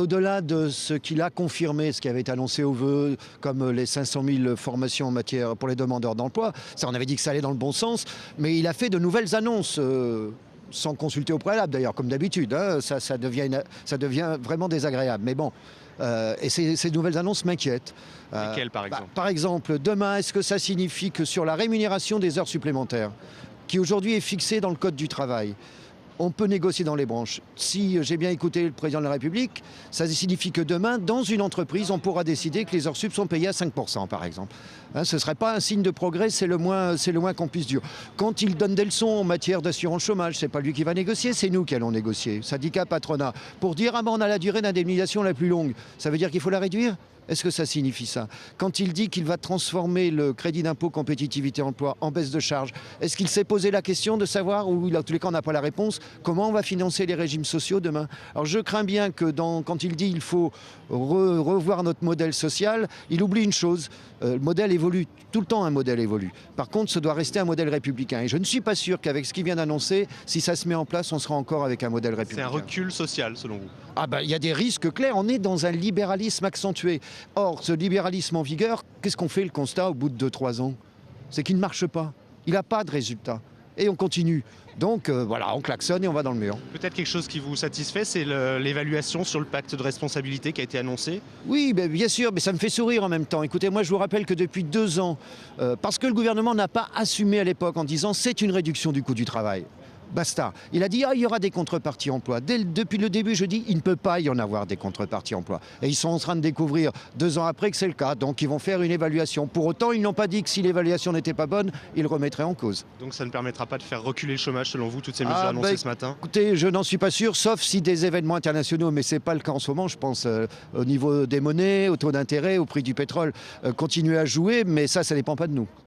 au-delà de ce qu'il a confirmé, ce qui avait été annoncé aux vœux, comme les 500 000 formations en matière pour les demandeurs d'emploi. Ça, on avait dit que ça allait dans le bon sens, mais il a fait de nouvelles annonces. Sans consulter au préalable d'ailleurs, comme d'habitude, hein, ça devient vraiment désagréable. Mais bon, et ces nouvelles annonces m'inquiètent. Lesquelles, par exemple? Par exemple, demain, est-ce que ça signifie que sur la rémunération des heures supplémentaires, qui aujourd'hui est fixée dans le Code du travail, on peut négocier dans les branches. Si j'ai bien écouté le président de la République, ça signifie que demain, dans une entreprise, on pourra décider que les heures sup sont payées à 5%, par exemple. Hein, ce ne serait pas un signe de progrès, c'est le moins qu'on puisse dire. Quand il donne des leçons en matière d'assurance chômage, c'est pas lui qui va négocier, c'est nous qui allons négocier, syndicat, patronat, pour dire « Ah ben on a la durée d'indemnisation la plus longue ». Ça veut dire qu'il faut la réduire ? Est-ce que ça signifie ça? Quand il dit qu'il va transformer le crédit d'impôt compétitivité emploi en baisse de charges, est-ce qu'il s'est posé la question de savoir, ou en tous les cas on n'a pas la réponse, comment on va financer les régimes sociaux demain? Alors je crains bien que quand il dit qu'il faut revoir notre modèle social, il oublie une chose, le modèle évolue, tout le temps un modèle évolue. Par contre, ce doit rester un modèle républicain. Et je ne suis pas sûr qu'avec ce qu'il vient d'annoncer, si ça se met en place, on sera encore avec un modèle républicain. C'est un recul social, selon vous? Ah ben, il y a des risques clairs, on est dans un libéralisme accentué. Or, ce libéralisme en vigueur, qu'est-ce qu'on fait le constat au bout de 2-3 ans? C'est qu'il ne marche pas, il n'a pas de résultat. Et on continue. Donc voilà, on klaxonne et on va dans le mur. Peut-être quelque chose qui vous satisfait, c'est l'évaluation sur le pacte de responsabilité qui a été annoncé? Oui, bien sûr, mais ça me fait sourire en même temps. Écoutez, moi je vous rappelle que depuis 2 ans, parce que le gouvernement n'a pas assumé à l'époque en disant c'est une réduction du coût du travail. Basta. Il a dit il y aura des contreparties emploi. Depuis le début, je dis il ne peut pas y en avoir des contreparties emploi. Et ils sont en train de découvrir 2 ans après que c'est le cas. Donc ils vont faire une évaluation. Pour autant, ils n'ont pas dit que si l'évaluation n'était pas bonne, ils le remettraient en cause. Donc ça ne permettra pas de faire reculer le chômage selon vous, toutes ces mesures annoncées ce matin? Écoutez, je n'en suis pas sûr, sauf si des événements internationaux, mais ce n'est pas le cas en ce moment, je pense au niveau des monnaies, au taux d'intérêt, au prix du pétrole, continuent à jouer, mais ça ne dépend pas de nous.